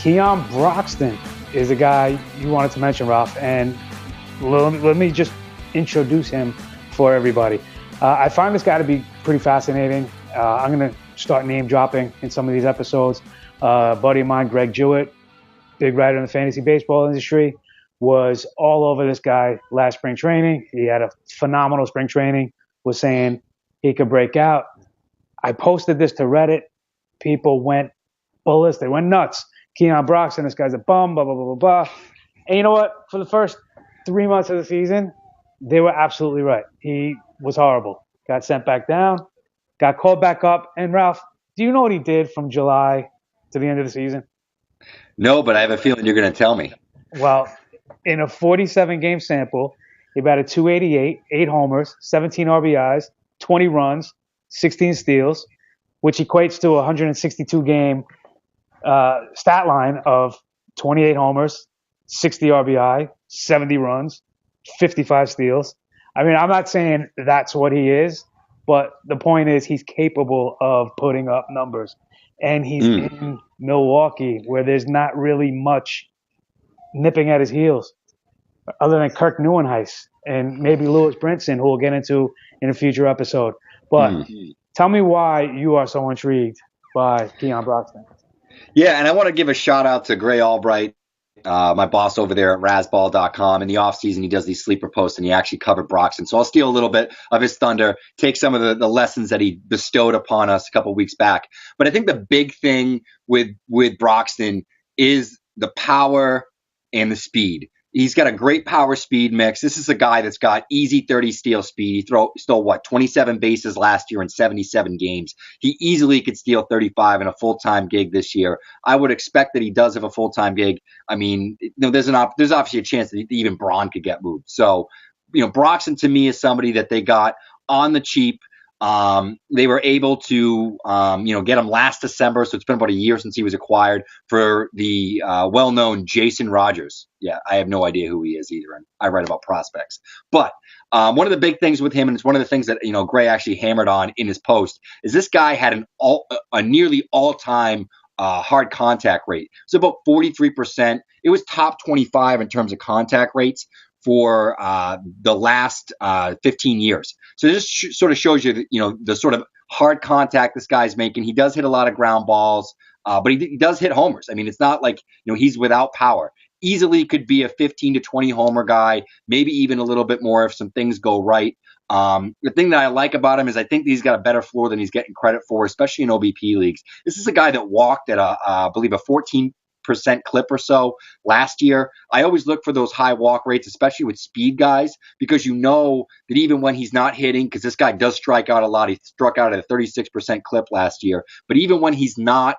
Keon Broxton is a guy you wanted to mention, Ralph, and let me just introduce him for everybody. I find this guy to be pretty fascinating. I'm going to start name dropping in some of these episodes. A buddy of mine, Greg Jewett, big writer in the fantasy baseball industry, was all over this guy last spring training. He had a phenomenal spring training, was saying he could break out. I posted this to Reddit. People went bullish. They went nuts. Keon Broxton, this guy's a bum, blah, blah, blah, blah, blah. And you know what? For the first 3 months of the season, they were absolutely right. He was horrible. Got sent back down, got called back up. And Ralph, do you know what he did from July to the end of the season? No, but I have a feeling you're going to tell me. Well, in a 47-game sample, he batted .288, 8 homers, 17 RBIs, 20 runs, 16 steals, which equates to a 162-game stat line of 28 homers, 60 RBI, 70 runs, 55 steals. I mean, I'm not saying that's what he is, but the point is he's capable of putting up numbers. And he's in Milwaukee, where there's not really much nipping at his heels, other than Kirk Neuenhuis and maybe Lewis Brinson, who we'll get into in a future episode. But tell me why you are so intrigued by Keon Broxton. Yeah, and I want to give a shout out to Gray Albright, my boss over there at Razzball.com. In the offseason, he does these sleeper posts, and he actually covered Broxton. So I'll steal a little bit of his thunder, take some of the lessons that he bestowed upon us a couple weeks back. But I think the big thing with Broxton is the power and the speed. He's got a great power speed mix. This is a guy that's got easy 30 steal speed. He stole 27 bases last year in 77 games. He easily could steal 35 in a full-time gig this year. I would expect that he does have a full-time gig. I mean, there's obviously a chance that even Braun could get moved. So, Broxton to me is somebody that they got on the cheap. They were able to, get him last December. So it's been about a year since he was acquired for the well-known Jason Rogers. Yeah, I have no idea who he is either. And I write about prospects. But one of the big things with him, and it's one of the things that, Gray actually hammered on in his post, is this guy had a nearly all-time hard contact rate. So about 43%. It was top 25 in terms of contact rates for the last 15 years. So this sort of shows you, the sort of hard contact this guy's making. He does hit a lot of ground balls, but he does hit homers. I mean, it's not like, he's without power. Easily could be a 15 to 20 homer guy, maybe even a little bit more if some things go right. The thing that I like about him is I think he's got a better floor than he's getting credit for, especially in OBP leagues. This is a guy that walked at I believe a 14% clip or so last year. I always look for those high walk rates, especially with speed guys, because that even when he's not hitting, because this guy does strike out a lot. He struck out at a 36% clip last year. But even when he's not,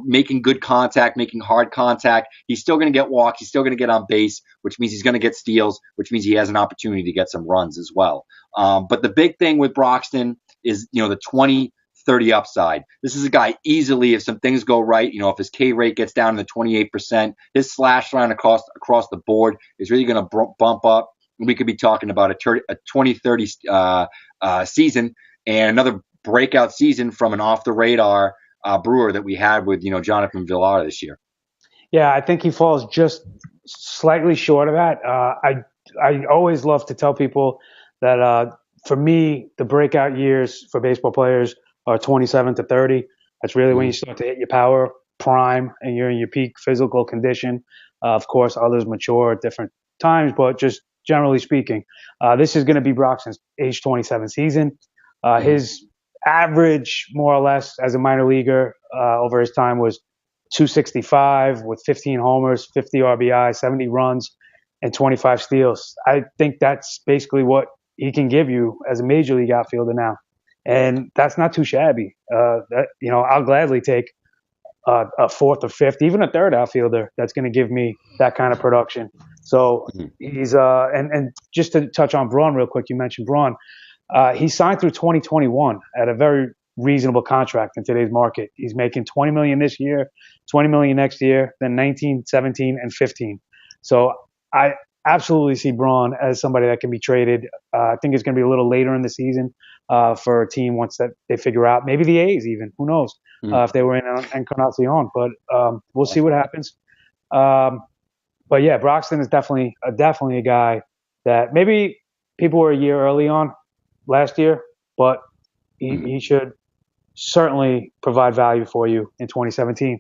making good contact, making hard contact, he's still going to get walks. He's still going to get on base, which means he's going to get steals, which means he has an opportunity to get some runs as well. But the big thing with Broxton is, the 20-30 upside. This is a guy easily, if some things go right, if his K rate gets down to the 28%, his slash line across the board is really going to bump up. We could be talking about a 20-30 season and another breakout season from an off the radar Brewer that we had with Jonathan Villar this year. Yeah, I think he falls just slightly short of that. I always love to tell people that for me, the breakout years for baseball players are 27 to 30. That's really when you start to hit your power prime and you're in your peak physical condition. Of course, others mature at different times, but just generally speaking, this is going to be Broxton's age 27 season. His average, more or less, as a minor leaguer over his time was 265 with 15 homers, 50 RBI, 70 runs, and 25 steals. I think that's basically what he can give you as a major league outfielder now. And that's not too shabby. I'll gladly take a fourth or fifth, even a third outfielder that's going to give me that kind of production. So he's and just to touch on Braun real quick, you mentioned Braun. He signed through 2021 at a very reasonable contract in today's market. He's making $20 million this year, $20 million next year, then 19, 17, and 15. So I absolutely see Braun as somebody that can be traded. I think it's going to be a little later in the season, for a team once that they figure out. Maybe the A's even. Who knows if they were in Encarnacion. But we'll see what happens. But yeah, Broxton is definitely a guy that maybe people were a year early on last year, but he should certainly provide value for you in 2017.